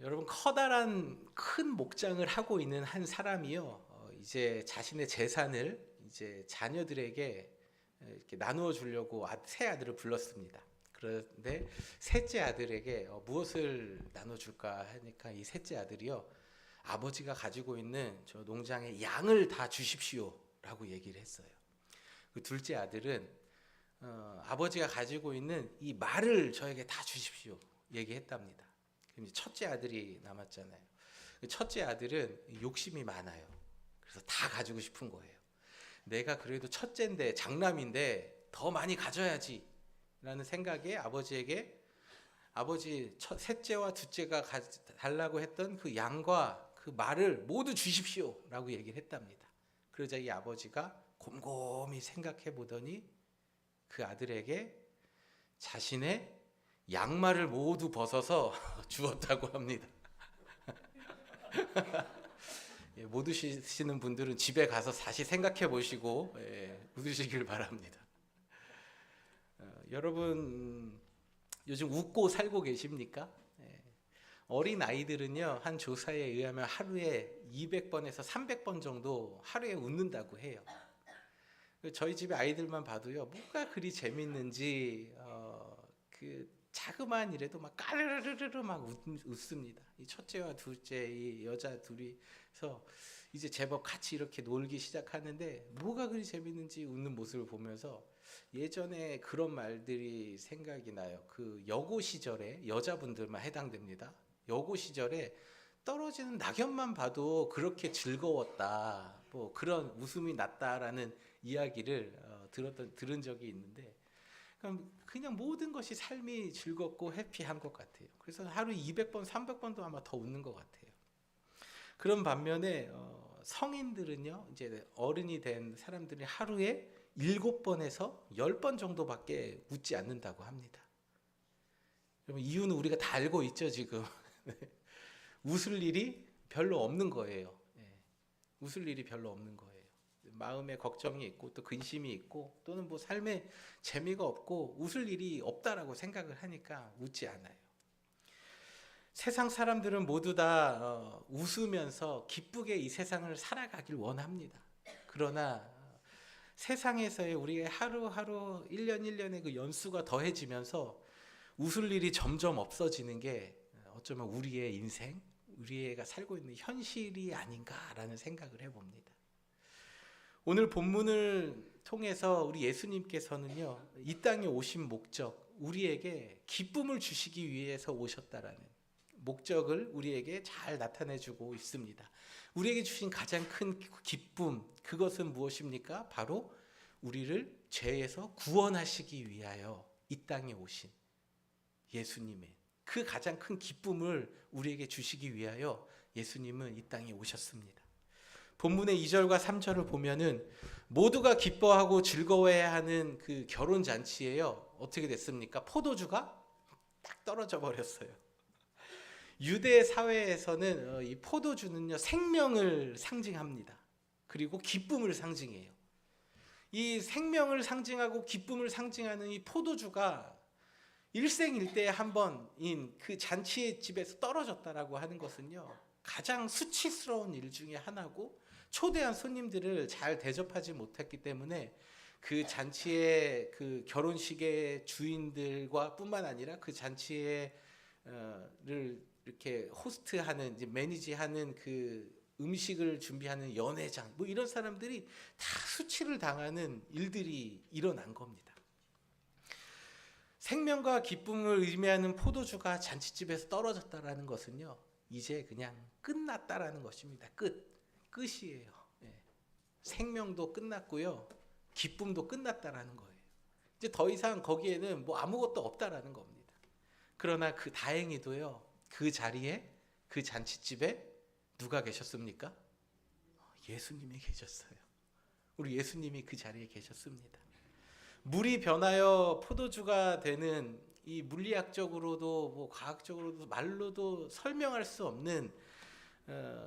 여러분 커다란 큰 목장을 하고 있는 한 사람이요. 이제 자신의 재산을 이제 자녀들에게 이렇게 나누어 주려고 세 아들을 불렀습니다. 그런데 셋째 아들에게 무엇을 나눠줄까 하니까 이 셋째 아들이요, 아버지가 가지고 있는 저 농장의 양을 다 주십시오라고 얘기를 했어요. 그 둘째 아들은 아버지가 가지고 있는 이 말을 저에게 다 주십시오 얘기했답니다. 그럼 이제 첫째 아들이 남았잖아요. 그 첫째 아들은 욕심이 많아요. 그래서 다 가지고 싶은 거예요. 내가 그래도 첫째인데 장남인데 더 많이 가져야지 라는 생각에 아버지에게 아버지 셋째와 둘째가 달라고 했던 그 양과 그 말을 모두 주십시오 라고 얘기를 했답니다. 그러자 이 아버지가 곰곰이 생각해 보더니 그 아들에게 자신의 양말을 모두 벗어서 주었다고 합니다. 못 웃으시는 분들은 집에 가서 다시 생각해 보시고 웃으시길 바랍니다. 여러분 요즘 웃고 살고 계십니까? 어린 아이들은요, 한 조사에 의하면 하루에 200번에서 300번 정도 하루에 웃는다고 해요. 저희 집에 아이들만 봐도요, 뭐가 그리 재밌는지 그 자그마한 일에도 막 까르르르르 막 웃습니다. 이 첫째와 둘째 이 여자 둘이서 이제 제법 같이 이렇게 놀기 시작하는데 뭐가 그리 재밌는지 웃는 모습을 보면서 예전에 그런 말들이 생각이 나요. 그 여고 시절에 여자분들만 해당됩니다. 여고 시절에 떨어지는 낙엽만 봐도 그렇게 즐거웠다, 뭐 그런 웃음이 났다라는 이야기를 들은 적이 있는데, 그냥 모든 것이 삶이 즐겁고 해피한 것 같아요. 그래서 하루 200번, 300번도 아마 더 웃는 것 같아요. 그런 반면에 성인들은요, 이제 어른이 된 사람들이 하루에 7번에서 10번 정도밖에 웃지 않는다고 합니다. 여러분, 이유는 우리가 다 알고 있죠, 지금. 웃을 일이 별로 없는 거예요. 웃을 일이 별로 없는 거예요. 마음에 걱정이 있고 또 근심이 있고 또는 뭐 삶에 재미가 없고 웃을 일이 없다라고 생각을 하니까 웃지 않아요. 세상 사람들은 모두 다 웃으면서 기쁘게 이 세상을 살아가길 원합니다. 그러나 세상에서의 우리의 하루하루 1년 1년의 그 연수가 더해지면서 웃을 일이 점점 없어지는 게 어쩌면 우리의 인생, 우리가 살고 있는 현실이 아닌가라는 생각을 해봅니다. 오늘 본문을 통해서 우리 예수님께서는요, 이 땅에 오신 목적, 우리에게 기쁨을 주시기 위해서 오셨다라는 목적을 우리에게 잘 나타내주고 있습니다. 우리에게 주신 가장 큰 기쁨, 그것은 무엇입니까? 바로 우리를 죄에서 구원하시기 위하여 이 땅에 오신 예수님의 그 가장 큰 기쁨을 우리에게 주시기 위하여 예수님은 이 땅에 오셨습니다. 본문의 2절과 3절을 보면은 모두가 기뻐하고 즐거워해야 하는 그 결혼 잔치에요, 어떻게 됐습니까? 포도주가 딱 떨어져 버렸어요. 유대 사회에서는 이 포도주는요, 생명을 상징합니다. 그리고 기쁨을 상징해요. 이 생명을 상징하고 기쁨을 상징하는 이 포도주가 일생일대에 한 번인 그 잔치의 집에서 떨어졌다라고 하는 것은요, 가장 수치스러운 일 중에 하나고, 초대한 손님들을 잘 대접하지 못했기 때문에 그 잔치의 그 결혼식의 주인들과 뿐만 아니라 그 잔치를 이렇게 호스트하는, 이제 매니지하는 그 음식을 준비하는 연회장, 뭐 이런 사람들이 다 수치를 당하는 일들이 일어난 겁니다. 생명과 기쁨을 의미하는 포도주가 잔치집에서 떨어졌다라는 것은요, 이제 그냥 끝났다라는 것입니다. 끝이에요. 생명도 끝났고요, 기쁨도 끝났다라는 거예요. 이제 더 이상 거기에는 뭐 아무것도 없다라는 겁니다. 그러나 그 다행히도요, 그 자리에, 그 잔치집에 누가 계셨습니까? 예수님이 계셨어요. 우리 예수님이 그 자리에 계셨습니다. 물이 변하여 포도주가 되는 이 물리학적으로도 뭐 과학적으로도 말로도 설명할 수 없는,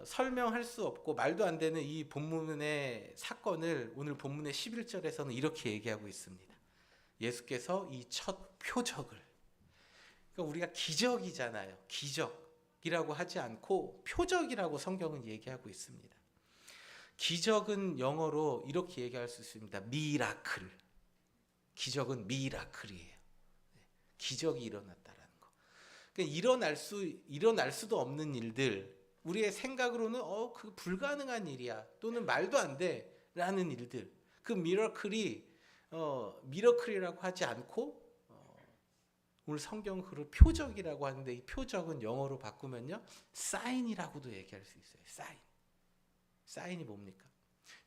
설명할 수 없고 말도 안 되는 이 본문의 사건을 오늘 본문의 11절에서는 이렇게 얘기하고 있습니다. 예수께서 이 첫 표적을, 그러니까 우리가 기적이잖아요. 기적. 기적이라고 하지 않고 표적이라고 성경은 얘기하고 있습니다. 기적은 영어로 이렇게 얘기할 수 있습니다. 미라클. 기적은 미라클이에요. 기적이 일어났다라는 거. 그러니까 일어날 수도 없는 일들, 우리의 생각으로는 그 불가능한 일이야, 또는 말도 안 돼라는 일들, 그 미러클이라고 하지 않고 오늘 성경은 그걸 표적이라고 하는데, 이 표적은 영어로 바꾸면요 사인이라고도 얘기할 수 있어요. 사인이 뭡니까?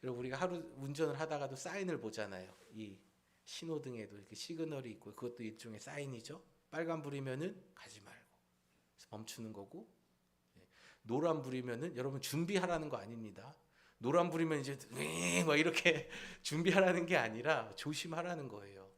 여러분, 우리가 하루 운전을 하다가도 사인을 보잖아요. 이 신호등에도 이렇게 시그널이 있고, 그것도 일종의 사인이죠. 빨간불이면은 가지 말고 멈추는 거고, 노란불이면은 여러분 준비하라는 거 아닙니다. 노란불이면 이제 막 이렇게 준비하라는 게 아니라 조심하라는 거예요.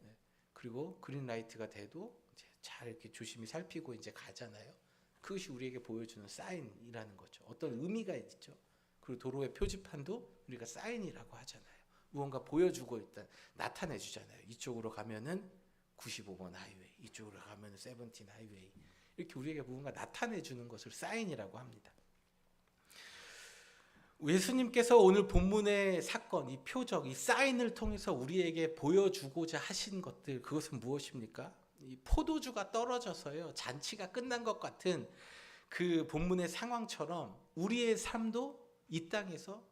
그리고 그린라이트가 돼도 이제 잘 이렇게 조심히 살피고 이제 가잖아요. 그것이 우리에게 보여주는 사인이라는 거죠. 어떤 의미가 있죠. 그리고 도로의 표지판도 우리가 사인이라고 하잖아요. 무언가 보여주고 일단 나타내 주잖아요. 이쪽으로 가면은 95번 하이웨이, 이쪽으로 가면은 17 하이웨이, 이렇게 우리에게 무언가 나타내 주는 것을 사인이라고 합니다. 예수님께서 오늘 본문의 사건, 이 표적, 이 사인을 통해서 우리에게 보여주고자 하신 것들, 그것은 무엇입니까? 이 포도주가 떨어져서요 잔치가 끝난 것 같은 그 본문의 상황처럼 우리의 삶도 이 땅에서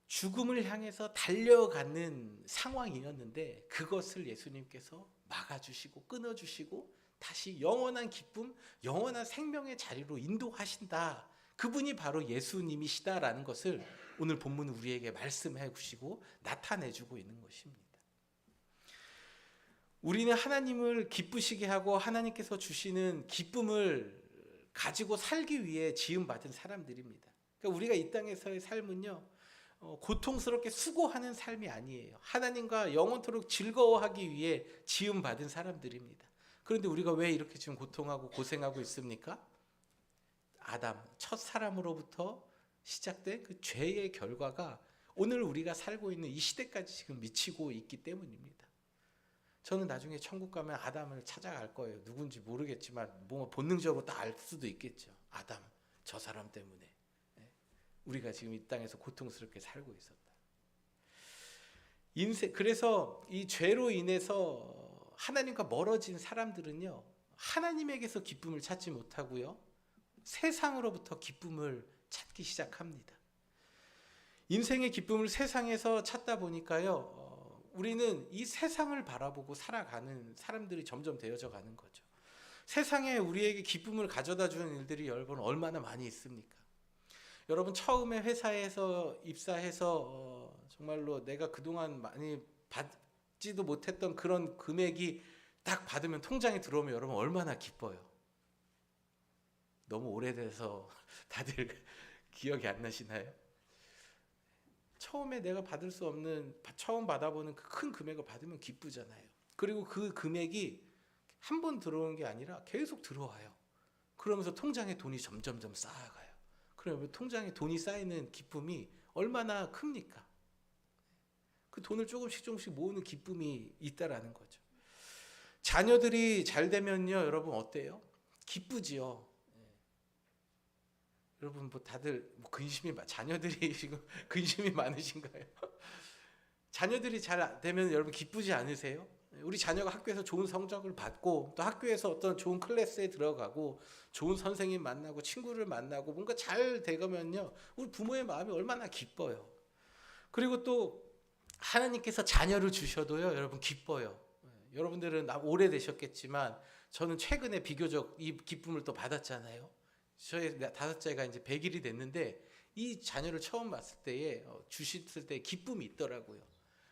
죽음을 향해서 달려가는 상황이었는데, 그것을 예수님께서 막아주시고 끊어주시고 다시 영원한 기쁨, 영원한 생명의 자리로 인도하신다. 그분이 바로 예수님이시다라는 것을 오늘 본문은 우리에게 말씀해 주시고 나타내 주고 있는 것입니다. 우리는 하나님을 기쁘시게 하고 하나님께서 주시는 기쁨을 가지고 살기 위해 지음받은 사람들입니다. 그러니까 우리가 이 땅에서의 삶은요 고통스럽게 수고하는 삶이 아니에요. 하나님과 영원토록 즐거워하기 위해 지음받은 사람들입니다. 그런데 우리가 왜 이렇게 지금 고통하고 고생하고 있습니까? 아담, 첫 사람으로부터 시작된 그 죄의 결과가 오늘 우리가 살고 있는 이 시대까지 지금 미치고 있기 때문입니다. 저는 나중에 천국 가면 아담을 찾아갈 거예요. 누군지 모르겠지만 뭐 본능적으로 다 알 수도 있겠죠. 아담, 저 사람 때문에 우리가 지금 이 땅에서 고통스럽게 살고 있었다. 그래서 이 죄로 인해서 하나님과 멀어진 사람들은요 하나님에게서 기쁨을 찾지 못하고요 세상으로부터 기쁨을 찾기 시작합니다. 인생의 기쁨을 세상에서 찾다 보니까요 우리는 이 세상을 바라보고 살아가는 사람들이 점점 되어져 가는 거죠. 세상에 우리에게 기쁨을 가져다 주는 일들이 여러분 얼마나 많이 있습니까? 여러분 처음에 회사에서 입사해서 정말로 내가 그동안 많이 받지도 못했던 그런 금액이 딱 받으면 통장에 들어오면 여러분 얼마나 기뻐요. 너무 오래돼서 다들 기억이 안 나시나요? 처음에 내가 받을 수 없는, 처음 받아보는 그 큰 금액을 받으면 기쁘잖아요. 그리고 그 금액이 한 번 들어오는 게 아니라 계속 들어와요. 그러면서 통장에 돈이 점점점 쌓아가요. 그러면 통장에 돈이 쌓이는 기쁨이 얼마나 큽니까? 그 돈을 조금씩 모으는 기쁨이 있다라는 거죠. 자녀들이 잘 되면요 여러분 어때요? 기쁘지요. 여러분 뭐 다들 자녀들이 지금 근심이 많으신가요? 자녀들이 잘 되면 여러분 기쁘지 않으세요? 우리 자녀가 학교에서 좋은 성적을 받고 또 학교에서 어떤 좋은 클래스에 들어가고 좋은 선생님 만나고 친구를 만나고 뭔가 잘 되면요 우리 부모의 마음이 얼마나 기뻐요. 그리고 또 하나님께서 자녀를 주셔도요 여러분 기뻐요. 여러분들은 오래되셨겠지만 저는 최근에 비교적 이 기쁨을 또 받았잖아요. 저희 5째가 이제 100일이 됐는데 이 자녀를 처음 봤을 때에 주셨을 때 기쁨이 있더라고요.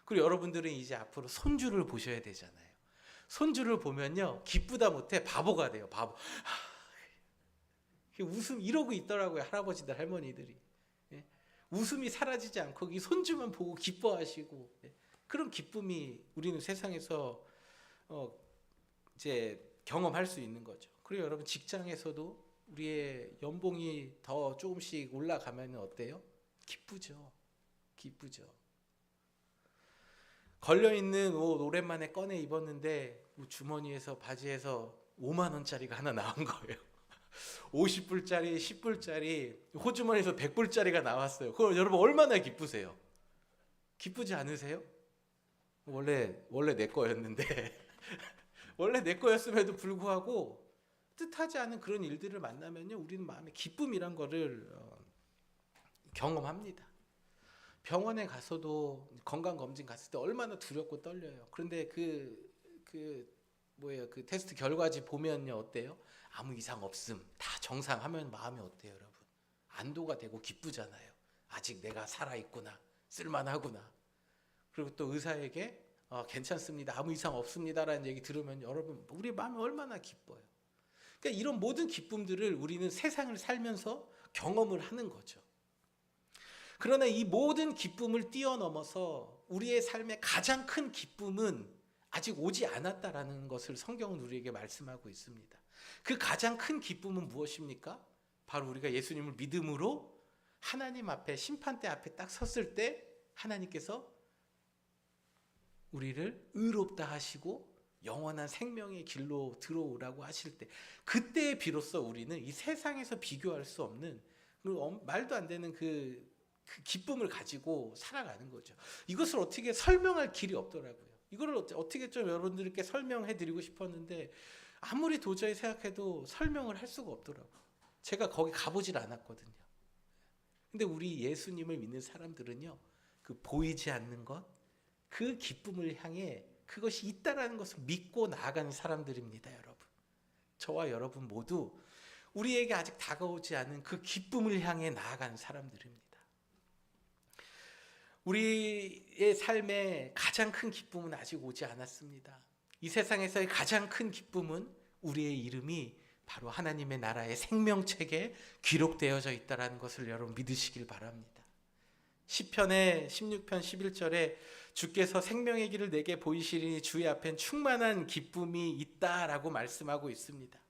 그리고 여러분들은 이제 앞으로 손주를 보셔야 되잖아요. 손주를 보면요 기쁘다 못해 바보가 돼요. 바보. 웃음 이러고 있더라고요. 할아버지들 할머니들이. 웃음이 사라지지 않고 이 손주만 보고 기뻐하시고 그런 기쁨이 우리는 세상에서 이제 경험할 수 있는 거죠. 그리고 여러분 직장에서도 우리의 연봉이 더 조금씩 올라가면 어때요? 기쁘죠. 걸려있는 옷 오랜만에 꺼내 입었는데 주머니에서 바지에서 5만 원짜리가 하나 나온 거예요. 50불짜리, 10불짜리, 호주머니에서 100불짜리가 나왔어요. 그걸 여러분 얼마나 기쁘세요? 기쁘지 않으세요? 원래 내 거였는데 원래 내 거였음에도 불구하고 뜻하지 않은 그런 일들을 만나면요, 우리는 마음에 기쁨이란 거를 경험합니다. 병원에 가서도 건강검진 갔을 때 얼마나 두렵고 떨려요. 그런데 그 테스트 결과지 보면요, 어때요? 아무 이상 없음, 다 정상하면 마음이 어때요, 여러분? 안도가 되고 기쁘잖아요. 아직 내가 살아있구나, 쓸만하구나. 그리고 또 의사에게 괜찮습니다, 아무 이상 없습니다라는 얘기 들으면 여러분, 우리 마음이 얼마나 기뻐요. 그러니까 이런 모든 기쁨들을 우리는 세상을 살면서 경험을 하는 거죠. 그러나 이 모든 기쁨을 뛰어넘어서 우리의 삶의 가장 큰 기쁨은 아직 오지 않았다라는 것을 성경은 우리에게 말씀하고 있습니다. 그 가장 큰 기쁨은 무엇입니까? 바로 우리가 예수님을 믿음으로 하나님 앞에, 심판대 앞에 딱 섰을 때 하나님께서 우리를 의롭다 하시고 영원한 생명의 길로 들어오라고 하실 때, 그때에 비로소 우리는 이 세상에서 비교할 수 없는 말도 안 되는 그 기쁨을 가지고 살아가는 거죠. 이것을 어떻게 설명할 길이 없더라고요. 이걸 어떻게 좀 여러분들께 설명해 드리고 싶었는데 아무리 도저히 생각해도 설명을 할 수가 없더라고요. 제가 거기 가보질 않았거든요. 근데 우리 예수님을 믿는 사람들은요, 그 보이지 않는 것, 그 기쁨을 향해 그것이 있다라는 것을 믿고 나아가는 사람들입니다, 여러분. 저와 여러분 모두 우리에게 아직 다가오지 않은 그 기쁨을 향해 나아가는 사람들입니다. 우리의 삶의 가장 큰 기쁨은 아직 오지 않았습니다. 이 세상에서의 가장 큰 기쁨은 우리의 이름이 바로 하나님의 나라의 생명책에 기록되어져 있다는 것을 여러분 믿으시길 바랍니다. 시편의 16편 11절에 주께서 생명의 길을 내게 보이시리니 주의 앞엔 충만한 기쁨이 있다라고 말씀하고 있습니다.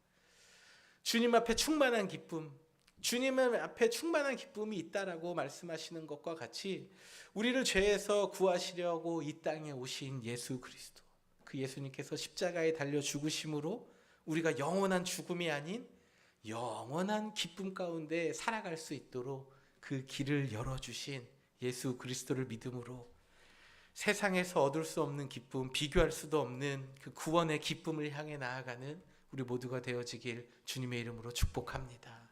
주님 앞에 충만한 기쁨, 주님 앞에 충만한 기쁨이 있다라고 말씀하시는 것과 같이 우리를 죄에서 구하시려고 이 땅에 오신 예수 그리스도, 그 예수님께서 십자가에 달려 죽으심으로 우리가 영원한 죽음이 아닌 영원한 기쁨 가운데 살아갈 수 있도록 그 길을 열어주신 예수 그리스도를 믿음으로 세상에서 얻을 수 없는 기쁨, 비교할 수도 없는 그 구원의 기쁨을 향해 나아가는 우리 모두가 되어지길 주님의 이름으로 축복합니다.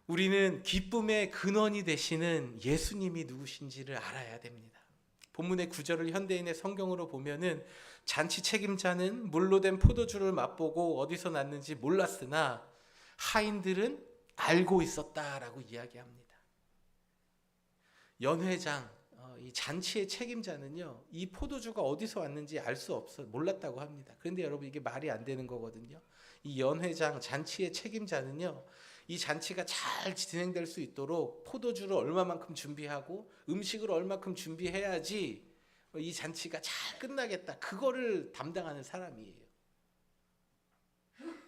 우리는 기쁨의 근원이 되시는 예수님이 누구신지를 알아야 됩니다. 본문의 구절을 현대인의 성경으로 보면은 잔치 책임자는 물로 된 포도주를 맛보고 어디서 났는지 몰랐으나 하인들은 알고 있었다라고 이야기합니다. 연회장, 이 잔치의 책임자는요, 이 포도주가 어디서 왔는지 알 수 없어 몰랐다고 합니다. 그런데 여러분, 이게 말이 안 되는 거거든요. 이 연회장, 잔치의 책임자는요, 이 잔치가 잘 진행될 수 있도록 포도주를 얼마만큼 준비하고 음식을 얼마만큼 준비해야지 이 잔치가 잘 끝나겠다, 그거를 담당하는 사람이에요.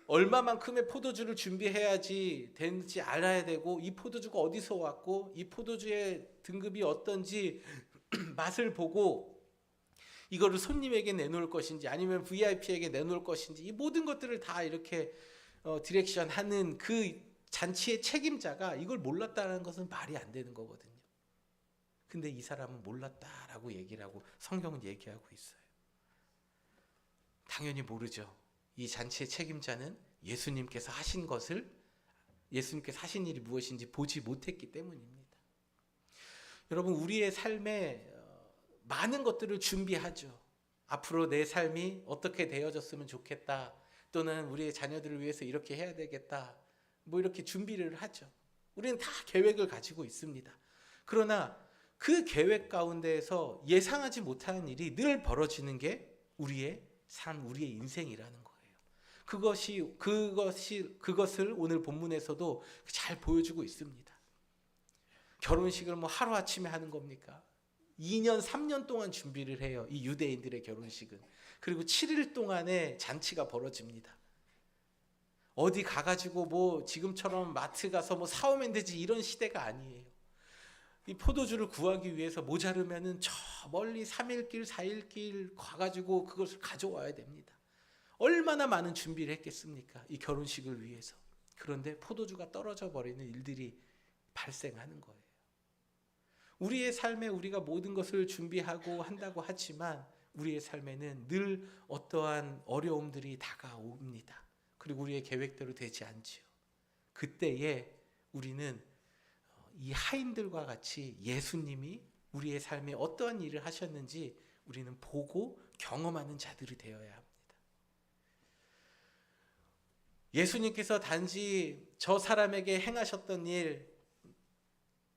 얼마만큼의 포도주를 준비해야지 되는지 알아야 되고, 이 포도주가 어디서 왔고 이 포도주의 등급이 어떤지 맛을 보고 이거를 손님에게 내놓을 것인지 아니면 VIP에게 내놓을 것인지, 이 모든 것들을 다 이렇게 디렉션하는 그 잔치의 책임자가 이걸 몰랐다는 것은 말이 안 되는 거거든요. 근데 이 사람은 몰랐다라고 얘기를 하고 성경은 얘기하고 있어요. 당연히 모르죠. 이 잔치의 책임자는 예수님께서 하신 것을, 예수님께서 하신 일이 무엇인지 보지 못했기 때문입니다. 여러분, 우리의 삶에 많은 것들을 준비하죠. 앞으로 내 삶이 어떻게 되어졌으면 좋겠다, 또는 우리의 자녀들을 위해서 이렇게 해야 되겠다, 뭐 이렇게 준비를 하죠. 우리는 다 계획을 가지고 있습니다. 그러나 그 계획 가운데에서 예상하지 못하는 일이 늘 벌어지는 게 우리의 삶, 우리의 인생이라는 거예요. 그것을 오늘 본문에서도 잘 보여주고 있습니다. 결혼식을 뭐 하루아침에 하는 겁니까? 2년, 3년 동안 준비를 해요. 이 유대인들의 결혼식은. 그리고 7일 동안의 잔치가 벌어집니다. 어디 가가지고 뭐 지금처럼 마트 가서 뭐 사오면 되지, 이런 시대가 아니에요. 이 포도주를 구하기 위해서 모자르면은 저 멀리 3일 길, 4일 길 가가지고 그것을 가져와야 됩니다. 얼마나 많은 준비를 했겠습니까? 이 결혼식을 위해서. 그런데 포도주가 떨어져 버리는 일들이 발생하는 거예요. 우리의 삶에 우리가 모든 것을 준비하고 한다고 하지만 우리의 삶에는 늘 어떠한 어려움들이 다가옵니다. 그리고 우리의 계획대로 되지 않지요. 그때에 우리는 이 하인들과 같이 예수님이 우리의 삶에 어떠한 일을 하셨는지 우리는 보고 경험하는 자들이 되어야 합니다. 예수님께서 단지 저 사람에게 행하셨던 일,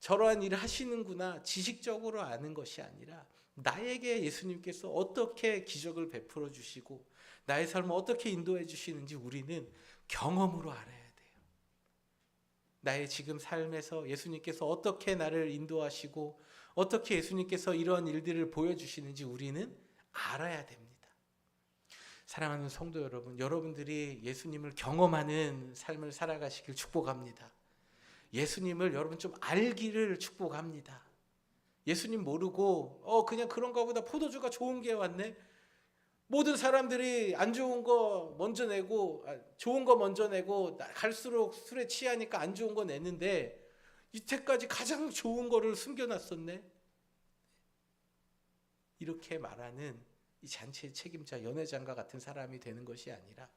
저러한 일을 하시는구나 지식적으로 아는 것이 아니라 나에게 예수님께서 어떻게 기적을 베풀어 주시고 나의 삶을 어떻게 인도해 주시는지 우리는 경험으로 알아야 돼요. 나의 지금 삶에서 예수님께서 어떻게 나를 인도하시고 어떻게 예수님께서 이런 일들을 보여주시는지 우리는 알아야 됩니다. 사랑하는 성도 여러분, 여러분들이 예수님을 경험하는 삶을 살아가시길 축복합니다. 예수님을 여러분 좀 알기를 축복합니다. 예수님 모르고 그냥 그런가 보다 포도주가 좋은 게 왔네. 모든 사람들이 안 좋은 거 먼저 내고 좋은 거 먼저 내고 갈수록 술에 취하니까 안 좋은 거 내는데 이때까지 가장 좋은 거를 숨겨놨었네. 이렇게 말하는 이 잔치의 책임자 연회장과 같은 사람이 되는 것이 아니라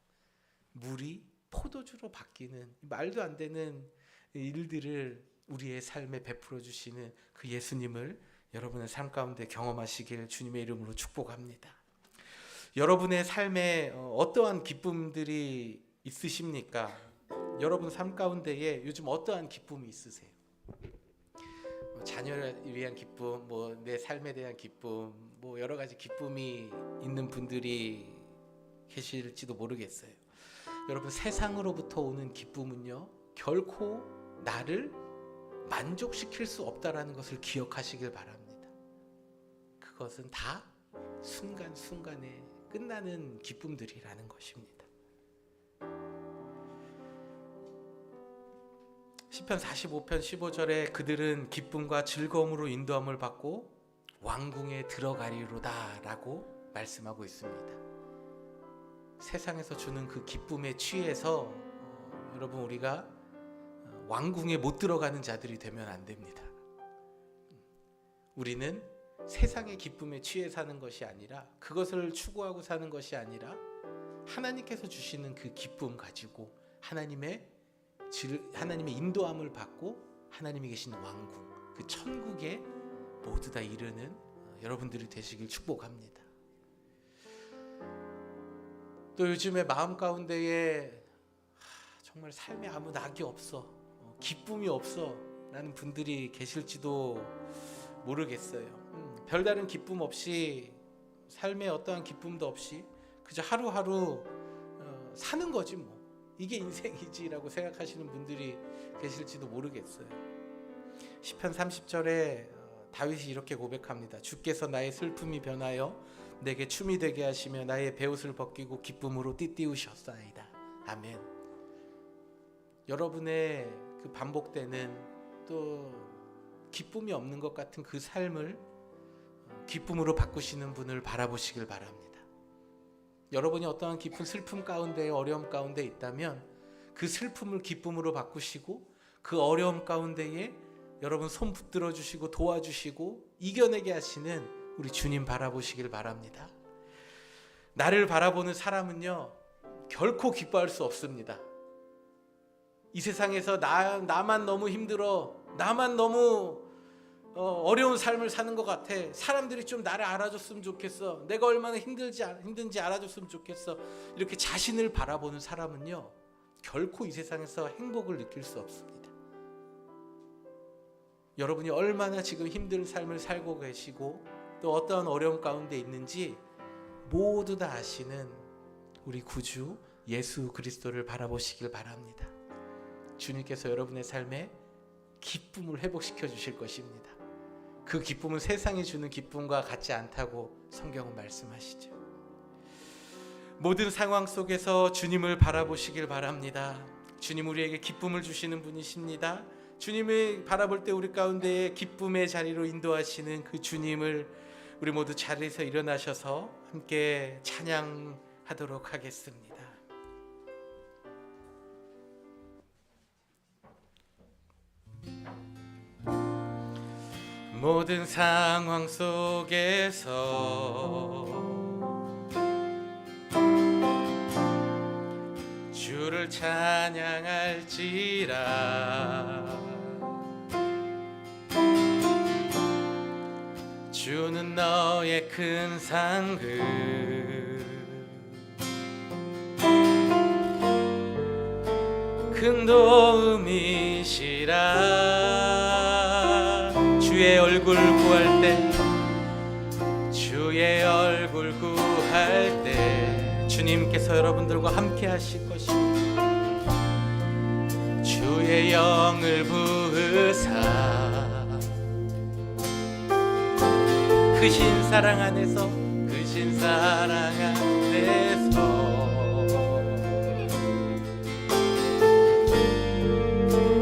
물이 포도주로 바뀌는 말도 안 되는 일들을 우리의 삶에 베풀어 주시는 그 예수님을 여러분의 삶 가운데 경험하시길 주님의 이름으로 축복합니다. 여러분의 삶에 어떠한 기쁨들이 있으십니까? 여러분 삶 가운데에 요즘 어떠한 기쁨이 있으세요? 자녀를 위한 기쁨, 내 삶에 대한 기쁨, 여러 가지 기쁨이 있는 분들이 계실지도 모르겠어요. 여러분 세상으로부터 오는 기쁨은요 결코 나를 만족시킬 수 없다라는 것을 기억하시길 바랍니다. 그것은 다 순간순간에 끝나는 기쁨들이라는 것입니다. 시편 45편 15절에 그들은 기쁨과 즐거움으로 인도함을 받고 왕궁에 들어가리로다 라고 말씀하고 있습니다. 세상에서 주는 그 기쁨에 취해서 여러분 우리가 왕궁에 못 들어가는 자들이 되면 안 됩니다. 우리는 세상의 기쁨에 취해 사는 것이 아니라 그것을 추구하고 사는 것이 아니라 하나님께서 주시는 그 기쁨 가지고 하나님의 인도함을 받고 하나님이 계신 왕궁, 그 천국에 모두 다 이르는 여러분들이 되시길 축복합니다. 또 요즘에 마음 가운데에 정말 삶에 아무 낙이 없어, 기쁨이 없어 라는 분들이 계실지도 모르겠어요. 별다른 기쁨 없이 삶에 어떠한 기쁨도 없이 그저 하루하루 사는 거지 뭐 이게 인생이지라고 생각하시는 분들이 계실지도 모르겠어요. 시편 30절에 다윗이 이렇게 고백합니다. 주께서 나의 슬픔이 변하여 내게 춤이 되게 하시며 나의 베옷을 벗기고 기쁨으로 띠띠우셨사이다. 아멘. 여러분의 그 반복되는 또 기쁨이 없는 것 같은 그 삶을 기쁨으로 바꾸시는 분을 바라보시길 바랍니다. 여러분이 어떠한 깊은 슬픔 가운데 어려움 가운데 있다면 그 슬픔을 기쁨으로 바꾸시고 그 어려움 가운데에 여러분 손 붙들어 주시고 도와주시고 이겨내게 하시는 우리 주님 바라보시길 바랍니다. 나를 바라보는 사람은요 결코 기뻐할 수 없습니다. 이 세상에서 나만 너무 힘들어, 나만 너무 어려운 삶을 사는 것 같아, 사람들이 좀 나를 알아줬으면 좋겠어, 내가 얼마나 힘든지 알아줬으면 좋겠어, 이렇게 자신을 바라보는 사람은요 결코 이 세상에서 행복을 느낄 수 없습니다. 여러분이 얼마나 지금 힘든 삶을 살고 계시고 또 어떠한 어려움 가운데 있는지 모두 다 아시는 우리 구주 예수 그리스도를 바라보시길 바랍니다. 주님께서 여러분의 삶에 기쁨을 회복시켜 주실 것입니다. 그 기쁨은 세상이 주는 기쁨과 같지 않다고 성경은 말씀하시죠. 모든 상황 속에서 주님을 바라보시길 바랍니다. 주님 우리에게 기쁨을 주시는 분이십니다. 주님을 바라볼 때 우리 가운데에 기쁨의 자리로 인도하시는 그 주님을 우리 모두 자리에서 일어나셔서 함께 찬양하도록 하겠습니다. 모든 상황 속에서 주를 찬양할지라. 주는 너의 큰 상급, 큰 도움이시라. 주의 얼굴 구할 때, 주의 얼굴 구할 때 주님께서 여러분들과 함께 하실 것이고, 주의 영을 부으사 크신 사랑 안에서, 크신 사랑 안에서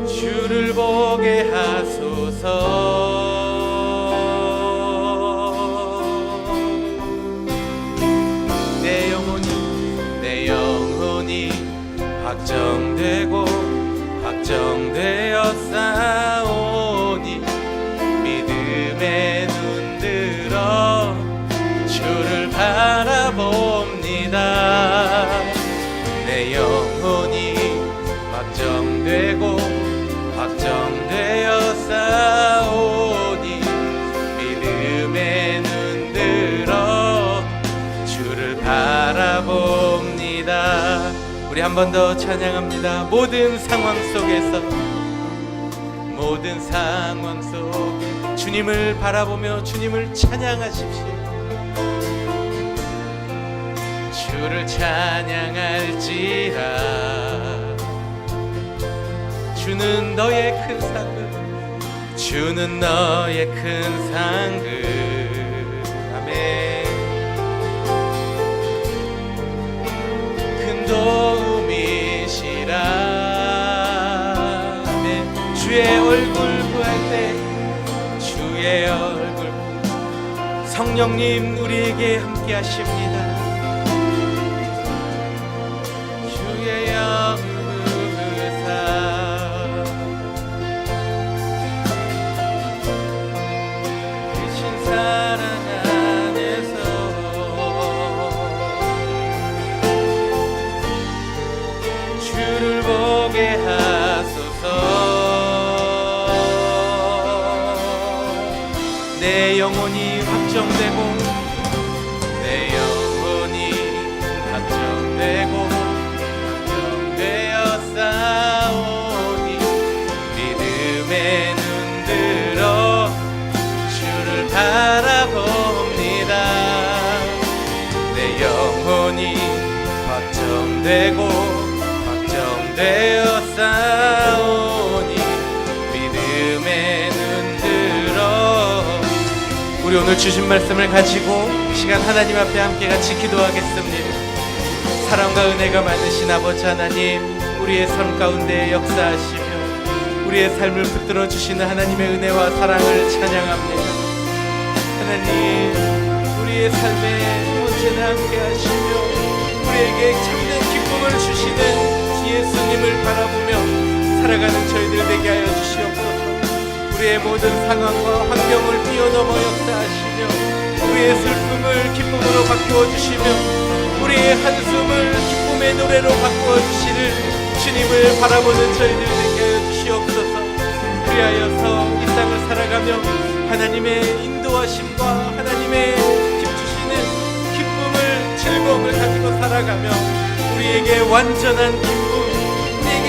주를 보게 하소서. 내 영혼이 확정되고 확정되어 싸우니 믿음의 눈 들어 주를 바라봅니다. 내 영혼이 확정되고 확정되어 싸우니 믿음의 눈 들어 주를 바라봅니다. 우리 한 번 더 찬양합니다. 모든 상황 속에서, 모든 상황 속에 주님을 바라보며 주님을 찬양하십시오. 주를 찬양할지라. 주는 너의 큰 상급, 주는 너의 큰 상급. 아멘. 큰 도움이시라. 아멘. 주의 얼굴 구할 때, 주의 얼굴, 성령님 우리에게 함께 하십니다. 주의 영을 내 영혼이 확정되고, 내 영혼이 확정되고 확정되어 싸우니 믿음의 눈 들어 주를 바라봅니다. 내 영혼이 확정되고 확정되어 싸우니 믿음의 눈 들어. 우리 오늘 주신 말씀을 가지고 이 시간 하나님 앞에 함께 같이 기도하겠습니다. 사랑과 은혜가 많으신 아버지 하나님, 우리의 삶 가운데 역사하시며 우리의 삶을 붙들어 주시는 하나님의 은혜와 사랑을 찬양합니다. 하나님, 우리의 삶에 언제나 함께 하시며 우리에게 참된 기쁨을 주시는 예수님을 바라보며 살아가는 저희들 되게 하여 주시옵소서. 우리의 모든 상황과 환경을 뛰어넘어 역사하시며 우리의 슬픔을 기쁨으로 바꾸어 주시며 우리의 한숨을 기쁨의 노래로 바꾸어 주시는 주님을 바라보는 저희들 되게 하여 주시옵소서. 그리하여서 이 땅을 살아가며 하나님의 인도하심과 하나님의 주시는 기쁨을, 즐거움을 가지고 살아가며 우리에게 완전한 기쁨, 우리에게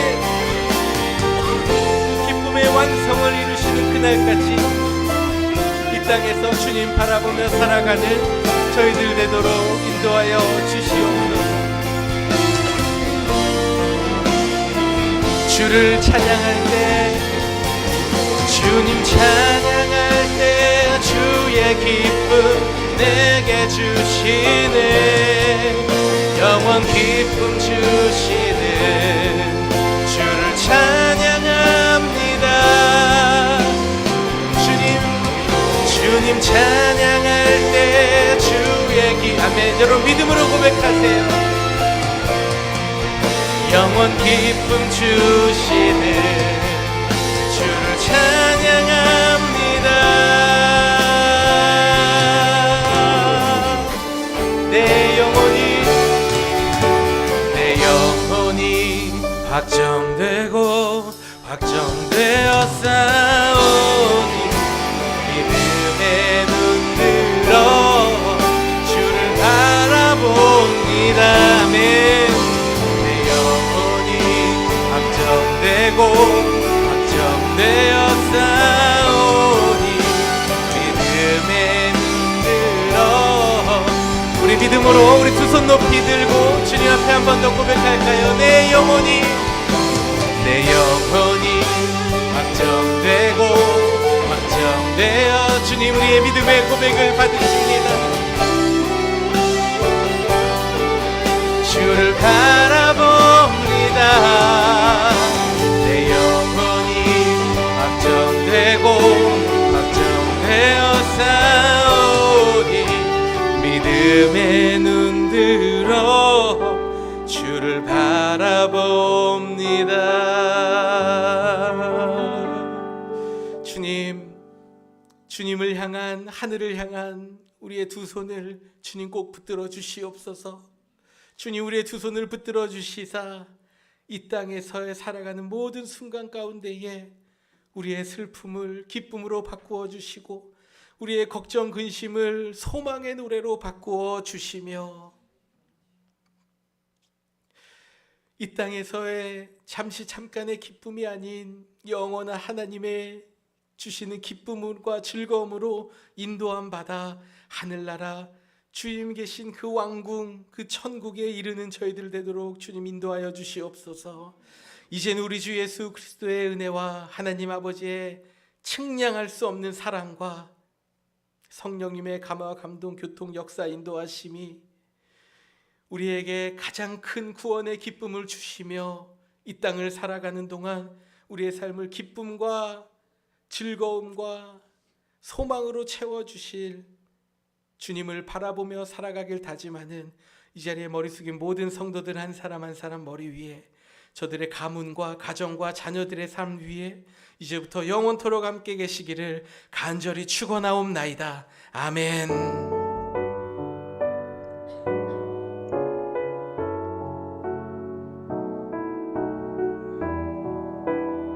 기쁨의 완성을 이루시는 그날까지 이 땅에서 주님 바라보며 살아가는 저희들 되도록 인도하여 주시옵소서. 주를 찬양할 때, 주님 찬양할 때 주의 기쁨 내게 주시네. 영원 기쁨 주시는 주를 찬양합니다. 주님 찬양할 때 주의 기쁨. 아멘. 여러분 믿음으로 고백하세요. 영원 기쁨 주시는 주를 찬양합니다. 확정되어 싸우니 믿음의 눈 들어 주를 바라봅니다. 아멘. 내 영혼이 확정되고 확정되어 싸우니 믿음의 눈 들어. 우리 믿음으로 우리 두 손 높이 들고 주님 앞에 한 번 더 고백할까요? 내 영혼이 확정되고 확정되어. 주님 우리의 믿음의 고백을 받으십니다. 주를 바라봅니다. 내 영혼이 확정되고 확정되어 싸우니 믿음의 눈 들어 주를 바라봅니다. 주님을 향한, 하늘을 향한 우리의 두 손을 주님 꼭 붙들어 주시옵소서. 주님 우리의 두 손을 붙들어 주시사 이 땅에서 살아가는 모든 순간 가운데에 우리의 슬픔을 기쁨으로 바꾸어 주시고 우리의 걱정 근심을 소망의 노래로 바꾸어 주시며 이 땅에서의 잠깐의 기쁨이 아닌 영원한 하나님의 주시는 기쁨과 즐거움으로 인도함 받아 하늘나라 주님 계신 그 왕궁, 그 천국에 이르는 저희들 되도록 주님 인도하여 주시옵소서. 이제는 우리 주 예수 그리스도의 은혜와 하나님 아버지의 측량할 수 없는 사랑과 성령님의 감화와 감동, 교통, 역사, 인도하심이 우리에게 가장 큰 구원의 기쁨을 주시며 이 땅을 살아가는 동안 우리의 삶을 기쁨과 즐거움과 소망으로 채워주실 주님을 바라보며 살아가길 다짐하는 이 자리에 머리 숙인 모든 성도들 한 사람 한 사람 머리 위에 저들의 가문과 가정과 자녀들의 삶 위에 이제부터 영원토록 함께 계시기를 간절히 축원하옵나이다. 아멘.